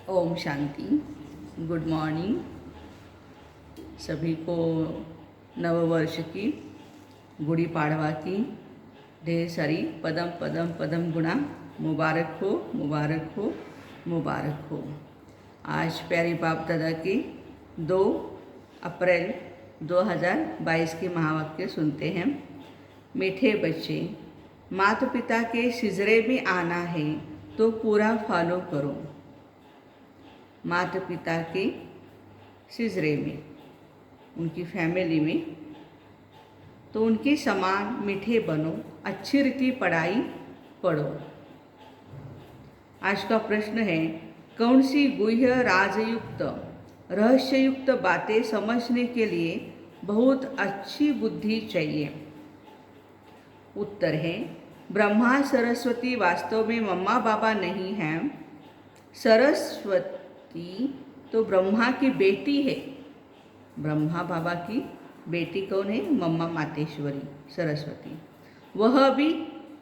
Om Shanti. Good morning सभी को। नववर्ष की, गुड़ी पाड़वा की ढेर सारी पदम पदम पदम गुणा मुबारक हो, मुबारक हो, मुबारक हो। आज प्यारी बाप दादा की 2 अप्रैल 2022 के महावाक्य सुनते हैं। मीठे बच्चे, माता पिता के सिजरे में आना है तो पूरा फॉलो करो। माता पिता के सिजरे में, उनकी फैमिली में, तो उनके समान मीठे बनो, अच्छी रीति पढ़ाई पढ़ो। आज का प्रश्न है, कौन सी गुह्य राजयुक्त रहस्ययुक्त बातें समझने के लिए बहुत अच्छी बुद्धि चाहिए? उत्तर है, ब्रह्मा सरस्वती वास्तव में मम्मा बाबा नहीं हैं। सरस्वती तो ब्रह्मा की बेटी है। ब्रह्मा बाबा की बेटी कौन है? मम्मा मातेश्वरी सरस्वती। वह भी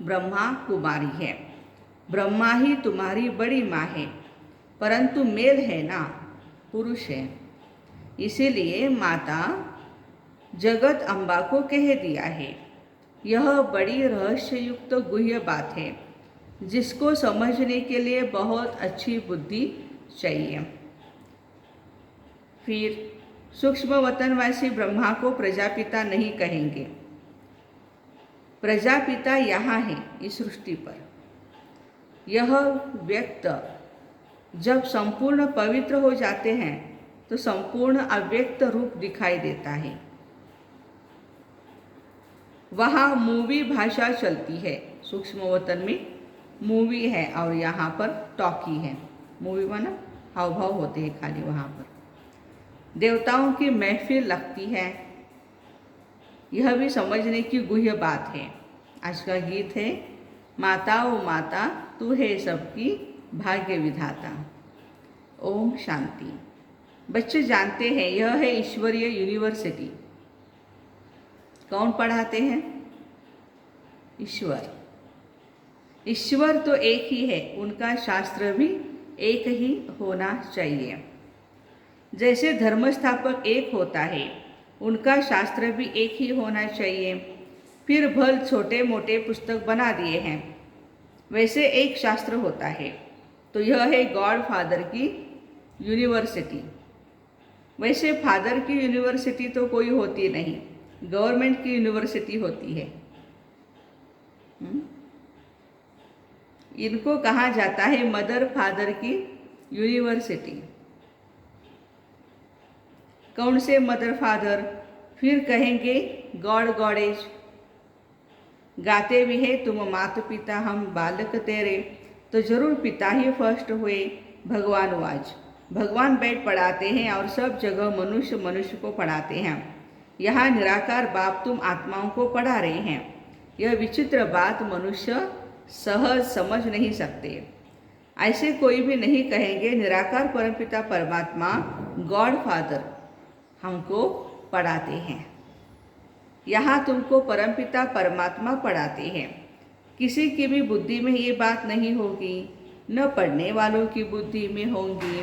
ब्रह्मा कुमारी है। ब्रह्मा ही तुम्हारी बड़ी माँ है, परंतु मेल है ना, पुरुष है। इसीलिए माता जगत अम्बा को कह दिया है। यह बड़ी रहस्ययुक्त गुह्य बात है जिसको समझने के लिए बहुत अच्छी बुद्धि चाहिए। फिर सूक्ष्म वतनवासी ब्रह्मा को प्रजापिता नहीं कहेंगे। प्रजापिता यहाँ है इस सृष्टि पर। यह व्यक्त जब संपूर्ण पवित्र हो जाते हैं तो संपूर्ण अव्यक्त रूप दिखाई देता है। वहाँ मूवी भाषा चलती है। सूक्ष्म वतन में मूवी है और यहाँ पर टॉकी है। मूवी माना हाव भाव होते हैं खाली वहाँ पर। देवताओं की महफिल लगती है। यह भी समझने की गुह्य बात है। आज का गीत है, माता ओ माता तू है सबकी भाग्य विधाता। ओम शांति। बच्चे जानते हैं यह है ईश्वरीय यूनिवर्सिटी। कौन पढ़ाते हैं? ईश्वर। ईश्वर तो एक ही है, उनका शास्त्र भी एक ही होना चाहिए। जैसे धर्मस्थापक एक होता है, उनका शास्त्र भी एक ही होना चाहिए। फिर भल छोटे मोटे पुस्तक बना दिए हैं, वैसे एक शास्त्र होता है। तो यह है गॉड फादर की यूनिवर्सिटी। वैसे फादर की यूनिवर्सिटी तो कोई होती नहीं, गवर्नमेंट की यूनिवर्सिटी होती है। इनको कहा जाता है मदर फादर की यूनिवर्सिटी। कौन से मदर फादर? फिर कहेंगे गॉड गॉडेज। गाते भी है, तुम माता पिता हम बालक तेरे, तो जरूर पिता ही फर्स्ट हुए। भगवान वाज, भगवान बैठ पढ़ाते हैं और सब जगह मनुष्य मनुष्य को पढ़ाते हैं। यहाँ निराकार बाप तुम आत्माओं को पढ़ा रहे हैं। यह विचित्र बात मनुष्य सहज समझ नहीं सकते। ऐसे कोई भी नहीं कहेंगे निराकार परमपिता परमात्मा गॉड फादर हमको पढ़ाते हैं। यहाँ तुमको परमपिता परमात्मा पढ़ाते हैं। किसी की भी बुद्धि में ये बात नहीं होगी, न पढ़ने वालों की बुद्धि में होंगी।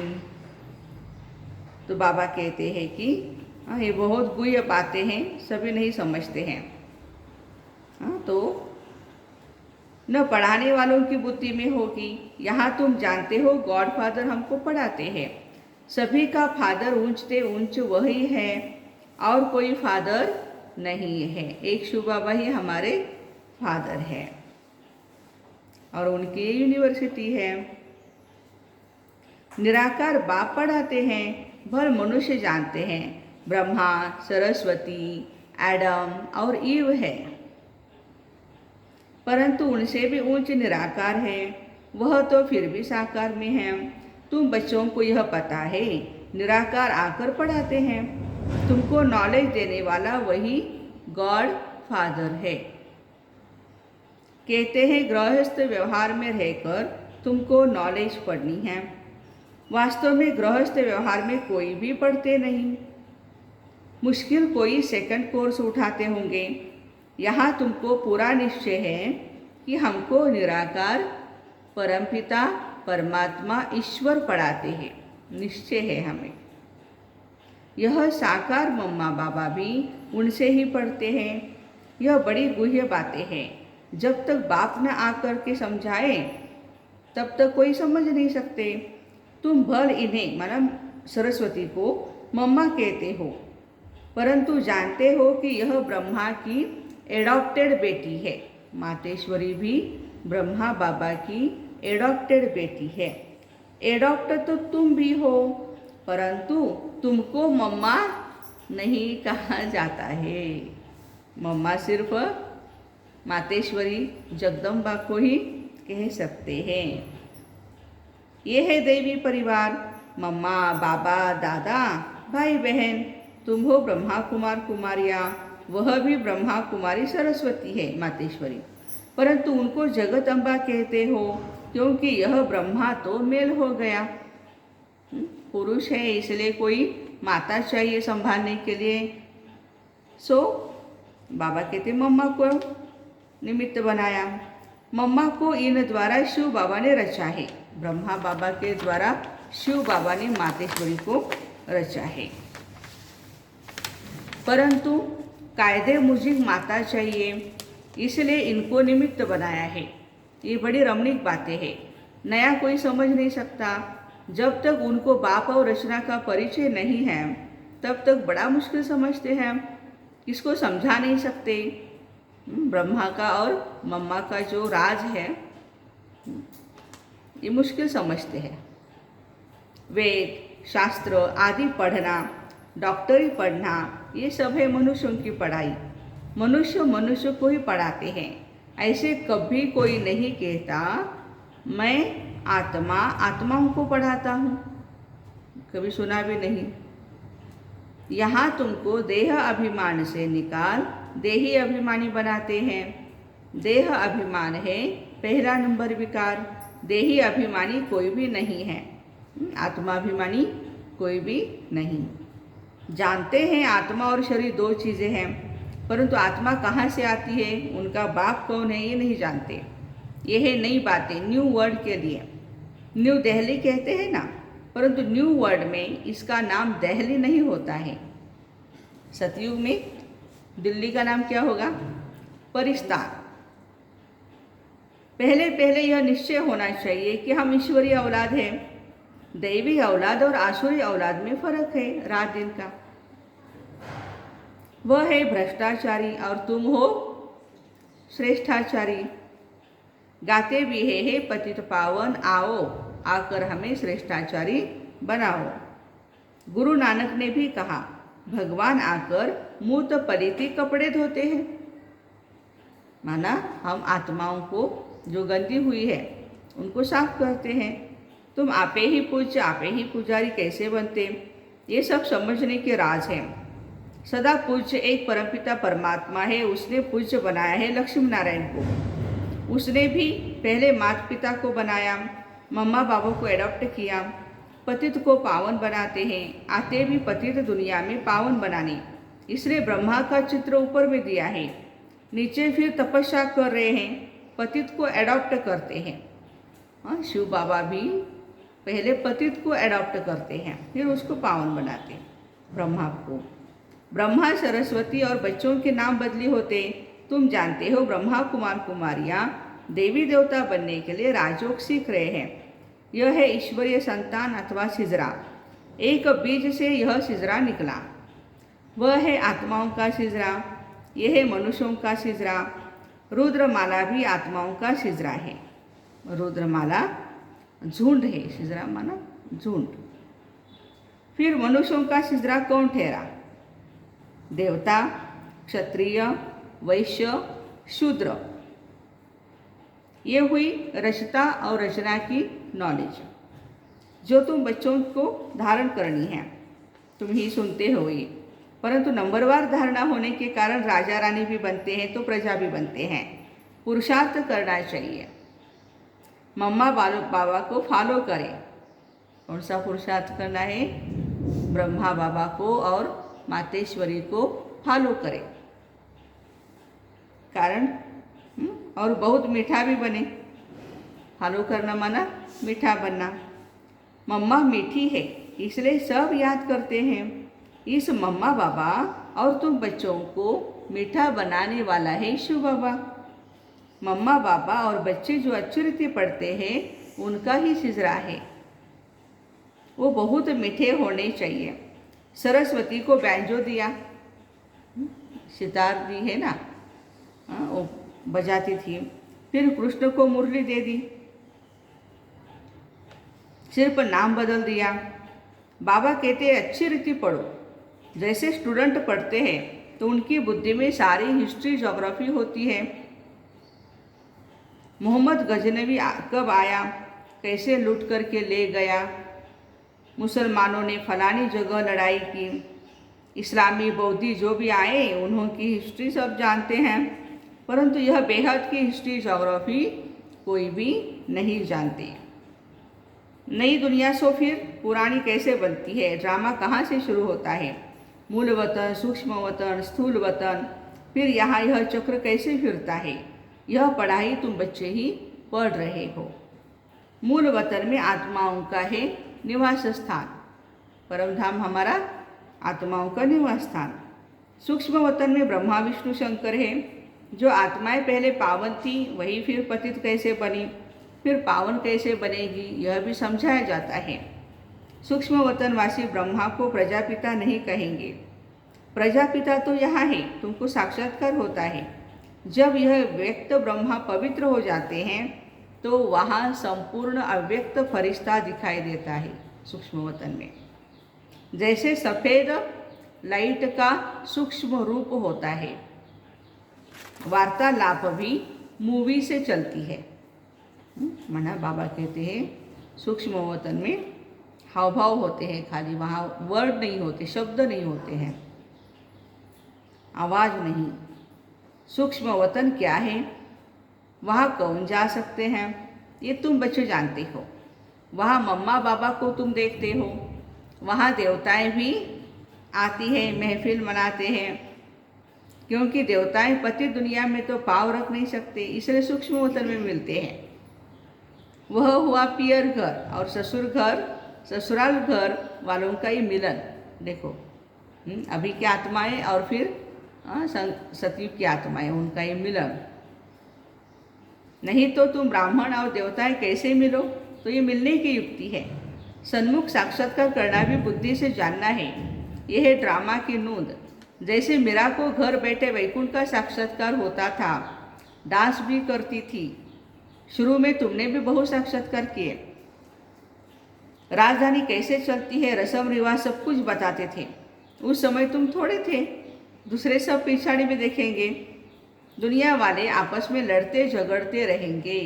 तो बाबा कहते हैं कि ये बहुत गुह्य बातें हैं, सभी नहीं समझते हैं। तो न पढ़ाने वालों की बुद्धि में होगी। यहाँ तुम जानते हो गॉड फादर हमको पढ़ाते हैं। सभी का फादर ऊंचते ऊंच वही है और कोई फादर नहीं है। एक शिव बाबा ही हमारे फादर है और उनकी यूनिवर्सिटी है। निराकार बाप पढ़ाते हैं, भल मनुष्य जानते हैं ब्रह्मा सरस्वती एडम और ईव है, परंतु उनसे भी ऊंच निराकार है। वह तो फिर भी साकार में है। तुम बच्चों को यह पता है, निराकार आकर पढ़ाते हैं। तुमको नॉलेज देने वाला वही गॉड फादर है। कहते हैं गृहस्थ व्यवहार में रहकर तुमको नॉलेज पढ़नी है। वास्तव में गृहस्थ व्यवहार में कोई भी पढ़ते नहीं। मुश्किल कोई सेकंड कोर्स उठाते होंगे। यहाँ तुमको पूरा निश्चय है कि हमको निराकार परमपिता परमात्मा ईश्वर पढ़ाते हैं, निश्चय है हमें। यह साकार मम्मा बाबा भी उनसे ही पढ़ते हैं। यह बड़ी गुह्य बातें हैं। जब तक बाप न आकर के समझाए तब तक कोई समझ नहीं सकते। तुम भल इन्हें माना सरस्वती को मम्मा कहते हो, परंतु जानते हो कि यह ब्रह्मा की एडॉप्टेड बेटी है। मातेश्वरी भी ब्रह्मा बाबा की एडॉप्टेड बेटी है। एडॉप्ट तो तुम भी हो, परंतु तुमको मम्मा नहीं कहा जाता है। मम्मा सिर्फ मातेश्वरी जगदम्बा को ही कह सकते हैं। ये है दैवी परिवार, मम्मा बाबा दादा भाई बहन। तुम हो ब्रह्मा कुमार कुमारियाँ, वह भी ब्रह्मा कुमारी सरस्वती है मातेश्वरी, परंतु उनको जगत अम्बा कहते हो क्योंकि यह ब्रह्मा तो मेल हो गया। पुरुष है इसलिए कोई माता चाहिए संभालने के लिए। सो बाबा कहते मम्मा को निमित्त बनाया। मम्मा को इन द्वारा शिव बाबा ने रचा है। ब्रह्मा बाबा के द्वारा शिव बाबा ने मातेश्वरी को रचा है, परंतु कायदे मुजिब माता चाहिए, इसलिए इनको निमित्त बनाया है। ये बड़ी रमणीक बातें हैं, नया कोई समझ नहीं सकता। जब तक उनको बाप और रचना का परिचय नहीं है तब तक बड़ा मुश्किल समझते हैं, इसको समझा नहीं सकते। ब्रह्मा का और मम्मा का जो राज है ये मुश्किल समझते हैं। वेद शास्त्र आदि पढ़ना, डॉक्टरी पढ़ना, ये सब है मनुष्यों की पढ़ाई। मनुष्य मनुष्य को ही पढ़ाते हैं। ऐसे कभी कोई नहीं कहता मैं आत्मा आत्माओं को पढ़ाता हूँ, कभी सुना भी नहीं। यहाँ तुमको देह अभिमान से निकाल देही अभिमानी बनाते हैं। देह अभिमान है पहला नंबर विकार। देही अभिमानी कोई भी नहीं है, आत्माभिमानी कोई भी नहीं। जानते हैं आत्मा और शरीर दो चीज़ें हैं, परंतु आत्मा कहाँ से आती है, उनका बाप कौन है, ये नहीं जानते। ये है नई बातें न्यू वर्ड के लिए। न्यू दिल्ली कहते हैं ना, परंतु न्यू वर्ड में इसका नाम दिल्ली नहीं होता है। सतयुग में दिल्ली का नाम क्या होगा, परिस्तान। पहले पहले यह निश्चय होना चाहिए कि हम ईश्वरीय औलाद हैं। दैवी औलाद और आसुरी औलाद में फर्क है रात दिन का। वह है भ्रष्टाचारी और तुम हो श्रेष्ठाचारी। गाते भी है हे पतित पावन आओ, आकर हमें श्रेष्ठाचारी बनाओ। गुरु नानक ने भी कहा भगवान आकर मूत पलिती कपड़े धोते हैं। माना हम आत्माओं को जो गंदी हुई है उनको साफ करते हैं। तुम आपे ही पूज्य आपे ही पुजारी कैसे बनते, ये सब समझने के राज हैं। सदा पूज्य एक परमपिता परमात्मा है, उसने पूज्य बनाया है लक्ष्मी नारायण को। उसने भी पहले माता पिता को बनाया, मम्मा बाबा को एडॉप्ट किया। पतित को पावन बनाते हैं, आते भी पतित दुनिया में पावन बनाने, इसलिए ब्रह्मा का चित्र ऊपर में दिया है। नीचे फिर तपस्या कर रहे हैं, पतित को एडॉप्ट करते हैं। हाँ, शिव बाबा भी पहले पतित को एडॉप्ट करते हैं, फिर उसको पावन बनाते हैं ब्रह्मा को। ब्रह्मा सरस्वती और बच्चों के नाम बदली होते। तुम जानते हो ब्रह्मा कुमार कुमारियाँ देवी देवता बनने के लिए राजयोग सीख रहे हैं। यह है ईश्वरीय संतान अथवा सिजरा। एक बीज से यह सिजरा निकला, वह है आत्माओं का सिजरा, यह है मनुष्यों का सिजरा। रुद्रमाला भी आत्माओं का सिजरा है। रुद्रमाला झुंड है, सिजरा माना झुंड। फिर मनुष्यों का सिजरा कौन ठहरा, देवता, क्षत्रिय, वैश्य, शूद्र। ये हुई रचता और रचना की नॉलेज जो तुम बच्चों को धारण करनी है। तुम ही सुनते हो ये, परंतु नंबरवार धारणा होने के कारण राजा रानी भी बनते हैं तो प्रजा भी बनते हैं। पुरुषार्थ करना चाहिए। मम्मा बाबा को फॉलो करें। कौन सा पुरुषार्थ करना है, ब्रह्मा बाबा को और मातेश्वरी को फॉलो करें। कारण और बहुत मीठा भी बने। फॉलो करना माना मीठा बनना। मम्मा मीठी है इसलिए सब याद करते हैं। इस मम्मा बाबा और तुम बच्चों को मीठा बनाने वाला है शिव बाबा। मम्मा बाबा और बच्चे जो अच्छी रीति पढ़ते हैं उनका ही सिजरा है, वो बहुत मीठे होने चाहिए। सरस्वती को बैंजो दिया, सितार दी है ना, वो बजाती थी। फिर कृष्ण को मुरली दे दी, सिर पर नाम बदल दिया। बाबा कहते हैं अच्छी रीति पढ़ो। जैसे स्टूडेंट पढ़ते हैं तो उनकी बुद्धि में सारी हिस्ट्री ज्योग्राफी होती है। मोहम्मद गजनवी कब आया, कैसे लूट करके ले गया, मुसलमानों ने फलानी जगह लड़ाई की, इस्लामी बौद्धी जो भी आए उन्होंने हिस्ट्री सब जानते हैं। परंतु यह बेहद की हिस्ट्री ज्योग्राफी कोई भी नहीं जानते। नई दुनिया सो फिर पुरानी कैसे बनती है, ड्रामा कहाँ से शुरू होता है, मूल वतन, सूक्ष्म वतन, स्थूल वतन, फिर यहाँ यह चक्र कैसे फिरता है, यह पढ़ाई तुम बच्चे ही पढ़ रहे हो। मूल वतन में आत्माओं का है निवास स्थान, परमधाम हमारा आत्माओं का निवास स्थान। सूक्ष्म वतन में ब्रह्मा विष्णु शंकर है। जो आत्माएं पहले पावन थी वही फिर पतित कैसे बनी, फिर पावन कैसे बनेगी, यह भी समझाया जाता है। सूक्ष्म वतनवासी ब्रह्मा को प्रजापिता नहीं कहेंगे। प्रजापिता तो यहाँ है, तुमको साक्षात्कार होता है। जब यह व्यक्त ब्रह्मा पवित्र हो जाते हैं तो वहाँ संपूर्ण अव्यक्त फरिश्ता दिखाई देता है सूक्ष्म वतन में। जैसे सफ़ेद लाइट का सूक्ष्म रूप होता है, वार्तालाप भी मूवी से चलती है। मना बाबा कहते हैं सूक्ष्म वतन में हाव भाव होते हैं, खाली वहाँ वर्ड नहीं होते, शब्द नहीं होते हैं, आवाज़ नहीं। सूक्ष्म वतन क्या है, वहाँ कौन जा सकते हैं, ये तुम बच्चे जानते हो। वहाँ मम्मा बाबा को तुम देखते हो, वहाँ देवताएं भी आती हैं, महफिल मनाते हैं, क्योंकि देवताएं पति दुनिया में तो पाँव रख नहीं सकते, इसलिए सूक्ष्म वतन में मिलते हैं। वह हुआ पियर घर और ससुर घर, ससुराल घर वालों का ही मिलन। देखो अभी की आत्माएं और फिर सतयुग की आत्माएं, उनका ये मिलन। नहीं तो तुम ब्राह्मण और देवताएं कैसे मिलो, तो ये मिलने की युक्ति है। सन्मुख साक्षात्कार करना भी बुद्धि से जानना है, यह है ड्रामा की नूंद। जैसे मीरा को घर बैठे वैकुंठ का साक्षात्कार होता था, डांस भी करती थी। शुरू में तुमने भी बहुत साक्षात्कार किए। राजधानी कैसे चलती है, रस्म रिवाज सब कुछ बताते थे। उस समय तुम थोड़े थे, दूसरे सब पिछाड़ी में देखेंगे। दुनिया वाले आपस में लड़ते झगड़ते रहेंगे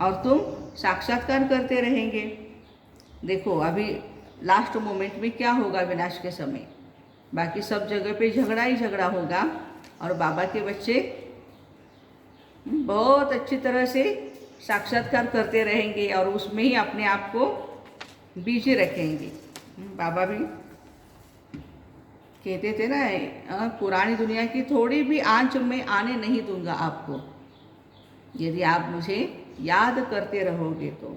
और तुम साक्षात्कार करते रहेंगे। देखो अभी लास्ट मोमेंट में क्या होगा विनाश के समय, बाकी सब जगह पे झगड़ा ही झगड़ा होगा और बाबा के बच्चे बहुत अच्छी तरह से साक्षात्कार करते रहेंगे और उसमें ही अपने आप को बिजी रखेंगे। बाबा भी कहते थे ना, पुरानी दुनिया की थोड़ी भी आंच में आने नहीं दूंगा आपको, यदि आप मुझे याद करते रहोगे तो।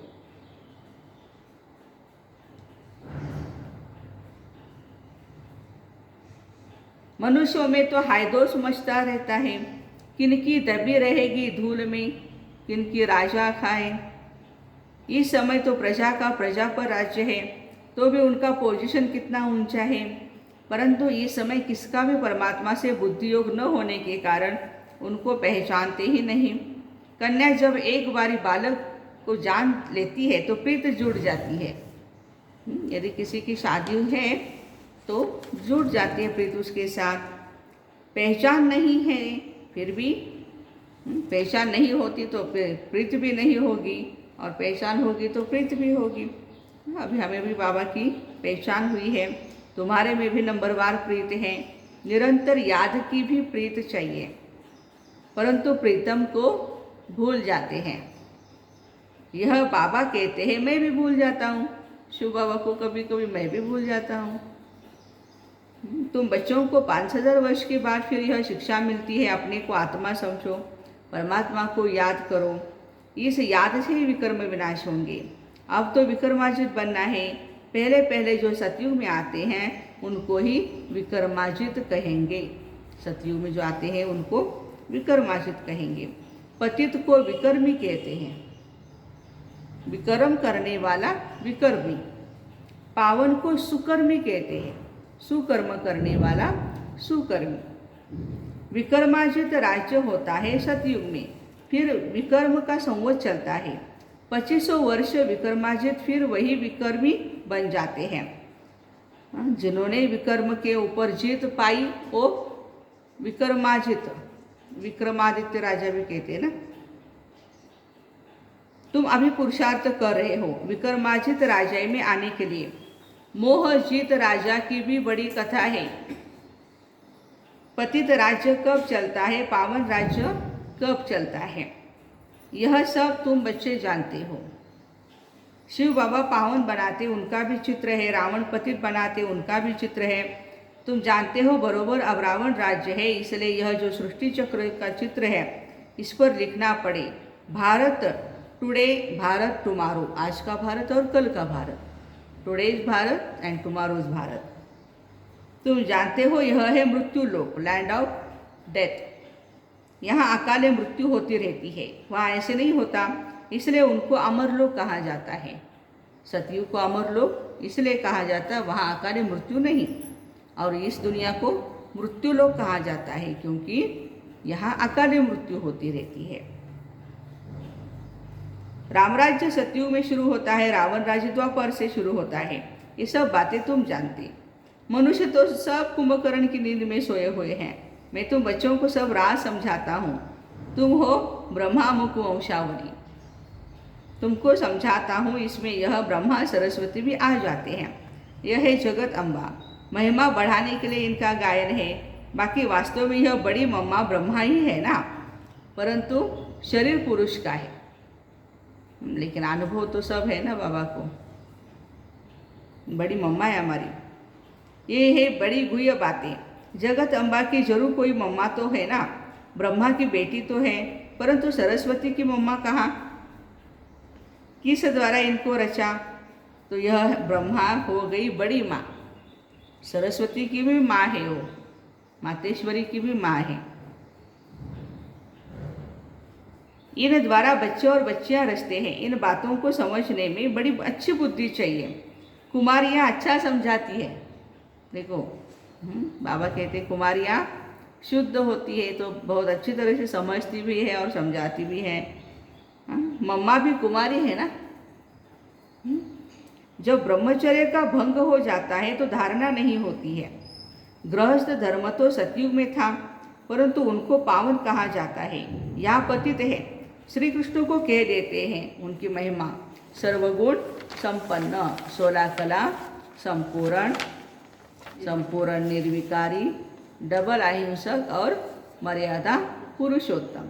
मनुष्यों में तो हायदोस मचता रहता है, किनकी दबी रहेगी धूल में, किनकी राजा खाए। इस समय तो प्रजा का प्रजा पर राज्य है, तो भी उनका पोजीशन कितना ऊंचा है। परंतु इस समय किसका भी परमात्मा से बुद्धि योग न होने के कारण उनको पहचानते ही नहीं। कन्या जब एक बारी बालक को जान लेती है तो प्रीत जुड़ जाती है। यदि किसी की शादी है तो जुड़ जाती है प्रीत उसके साथ। पहचान नहीं है फिर भी, पहचान नहीं होती तो प्रीत भी नहीं होगी, और पहचान होगी तो प्रीत भी होगी। अभी हमें भी बाबा की पहचान हुई है, तुम्हारे में भी नंबरवार प्रीत है। निरंतर याद की भी प्रीत चाहिए, परंतु प्रीतम को भूल जाते हैं। यह बाबा कहते हैं, मैं भी भूल जाता हूँ, शिव बाबा को कभी कभी मैं भी भूल जाता हूँ। तुम बच्चों को 5000 वर्ष के बाद फिर यह शिक्षा मिलती है, अपने को आत्मा समझो, परमात्मा को याद करो। इस याद से ही विकर्म विनाश होंगे। अब तो विक्रमाजित बनना है। पहले पहले जो सतयुग में आते हैं उनको ही विक्रमाजित कहेंगे। सतयुग में जो आते हैं उनको विक्रमाजित कहेंगे। पतित को विकर्मी कहते हैं, विकर्म करने वाला विकर्मी। पावन को सुकर्मी कहते हैं, सुकर्म करने वाला सुकर्मी। विक्रमाजित राज्य होता है सतयुग में, फिर विकर्म का संवत चलता है। 2500 वर्ष विक्रमाजित, फिर वही विकर्मी बन जाते हैं। जिन्होंने विकर्म के ऊपर जीत पाई वो विक्रमाजित, विक्रमादित्य राजा भी कहते हैं ना। तुम अभी पुरुषार्थ कर रहे हो विक्रमाजित राजा में आने के लिए। मोहजीत राजा की भी बड़ी कथा है। पतित राज्य कब चलता है, पावन राज्य कब चलता है, यह सब तुम बच्चे जानते हो। शिव बाबा पावन बनाते उनका भी चित्र है, रावण पतित बनाते उनका भी चित्र है। तुम जानते हो बरोबर अब रावण राज्य है, इसलिए यह जो सृष्टि चक्र का चित्र है इस पर लिखना पड़े। भारत टुडे, भारत टुमारो, आज का भारत और कल का Bharat. Today's Bharat and tomorrow's Bharat. तुम जानते हो यह है मृत्यु लोक, लैंड ऑफ डेथ। यहाँ अकाले मृत्यु होती रहती है, वहाँ ऐसे नहीं होता, इसलिए उनको अमर लोक कहा जाता है। सतयुग को अमर लोक इसलिए कहा जाता है, वहाँ अकाले मृत्यु नहीं। और इस दुनिया को मृत्यु लोक कहा जाता है क्योंकि यहाँ अकाले मृत्यु होती रहती है। रामराज्य सतयुग में शुरू होता है, रावण राज्य द्वापर से शुरू होता है। ये सब बातें तुम जानते। मनुष्य तो सब कुंभकर्ण की नींद में सोए हुए हैं। मैं तुम बच्चों को सब राज समझाता हूँ। तुम हो ब्रह्मा मुख वंशावली, तुमको समझाता हूँ। इसमें यह ब्रह्मा सरस्वती भी आ जाते हैं। यह है जगत अम्बा, महिमा बढ़ाने के लिए इनका गायन है। बाकी वास्तव में यह बड़ी मम्मा ब्रह्मा ही है ना, परंतु शरीर पुरुष का है, लेकिन अनुभव तो सब है ना बाबा को। बड़ी मम्मा है हमारी। ये है बड़ी गुह्य बातें। जगत अम्बा की जरूर कोई मम्मा तो है ना, ब्रह्मा की बेटी तो है, परंतु सरस्वती की मम्मा कहाँ, किस द्वारा इनको रचा? तो यह ब्रह्मा हो गई बड़ी माँ, सरस्वती की भी माँ है, वो मातेश्वरी की भी माँ है। इन द्वारा बच्चे और बच्चियाँ रचते हैं। इन बातों को समझने में बड़ी अच्छी बुद्धि चाहिए। कुमारियाँ अच्छा समझाती है। देखो बाबा कहते कुमारियाँ शुद्ध होती है तो बहुत अच्छी तरह से समझती भी है और समझाती भी है। मम्मा भी कुमारी है ना। जब ब्रह्मचर्य का भंग हो जाता है तो धारणा नहीं होती है। गृहस्थ धर्म तो सतयुग में था, परंतु उनको पावन कहा जाता है। यहाँ पतित है, श्री कृष्ण को कह देते हैं उनकी महिमा। सर्वगुण संपन्न, 16 कला संपूर्ण, संपूर्ण निर्विकारी, डबल अहिंसक और मर्यादा पुरुषोत्तम।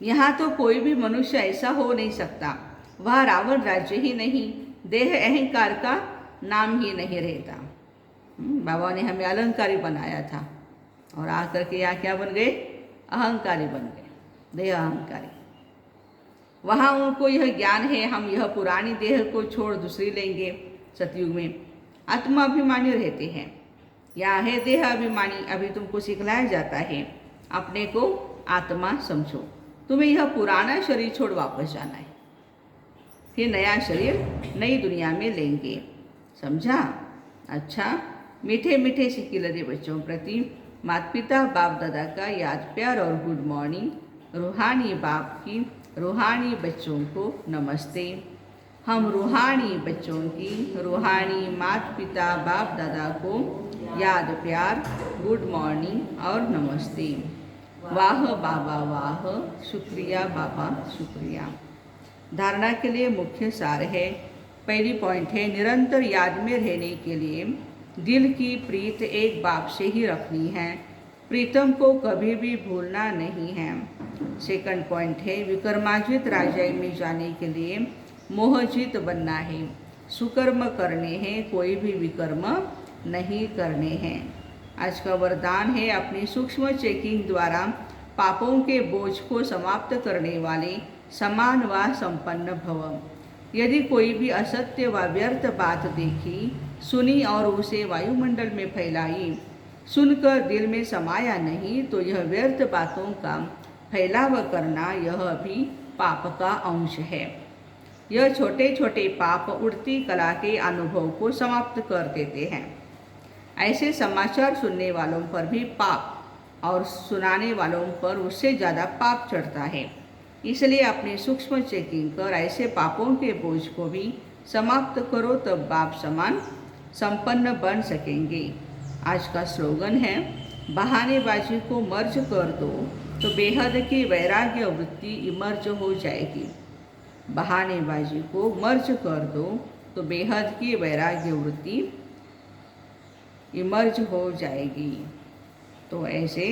यहाँ तो कोई भी मनुष्य ऐसा हो नहीं सकता। वह रावण राज्य ही नहीं, देह अहंकार का नाम ही नहीं रहता। बाबा ने हमें अलंकारी बनाया था और आकर के यहाँ क्या बन गए, अहंकारी बन गए, देह अहंकारी। वहाँ उनको यह ज्ञान है हम यह पुरानी देह को छोड़ दूसरी लेंगे। सतयुग में आत्माभिमानी रहते हैं, यहाँ है देह अभिमानी। अभी तुमको सिखलाया जाता है अपने को आत्मा समझो। तुम्हें यह पुराना शरीर छोड़ वापस जाना है, फिर नया शरीर नई दुनिया में लेंगे। समझा? अच्छा, मीठे मीठे सिकिलरे बच्चों प्रति माता पिता बाप दादा का याद प्यार और गुड मॉर्निंग। रूहानी बाप की रूहानी बच्चों को नमस्ते। हम रूहानी बच्चों की रूहानी माता पिता बाप दादा को याद प्यार, गुड मॉर्निंग और नमस्ते। वाह बाबा वाह, शुक्रिया बाबा शुक्रिया। धारणा के लिए मुख्य सार है। पहली पॉइंट है निरंतर याद में रहने के लिए दिल की प्रीत एक बाप से ही रखनी है, प्रीतम को कभी भी भूलना नहीं है। सेकंड पॉइंट है विक्रमाजित राज्य में जाने के लिए मोहजित बनना है, सुकर्म करने हैं, कोई भी विकर्म नहीं करने हैं। आज का वरदान है अपनी सूक्ष्म चेकिंग द्वारा पापों के बोझ को समाप्त करने वाले समान व संपन्न भव। यदि कोई भी असत्य व व्यर्थ बात देखी, सुनी और उसे वायुमंडल में फैलाई, सुनकर दिल में समाया नहीं, तो यह व्यर्थ बातों का फैलाव करना यह भी पाप का अंश है। यह छोटे छोटे पाप उड़ती कला के अनुभव को समाप्त कर देते हैं। ऐसे समाचार सुनने वालों पर भी पाप और सुनाने वालों पर उससे ज़्यादा पाप चढ़ता है। इसलिए अपनी सूक्ष्म चेकिंग कर ऐसे पापों के बोझ को भी समाप्त करो, तब बाप समान संपन्न बन सकेंगे। आज का स्लोगन है, बहानेबाजी को मर्ज कर दो तो बेहद की वैराग्य वृत्ति इमर्ज हो जाएगी। बहानेबाजी को मर्ज कर दो तो बेहद की वैराग्य वृत्ति इमर्ज हो जाएगी। तो ऐसे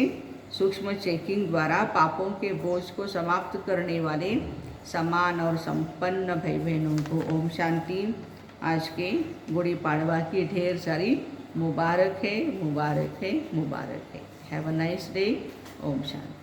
सूक्ष्म चेकिंग द्वारा पापों के बोझ को समाप्त करने वाले समान और संपन्न भाई बहनों को ओम शांति। आज के गुड़ी पाड़वा की ढेर सारी मुबारक है, मुबारक है, मुबारक है। Have a nice day. ओम शांति।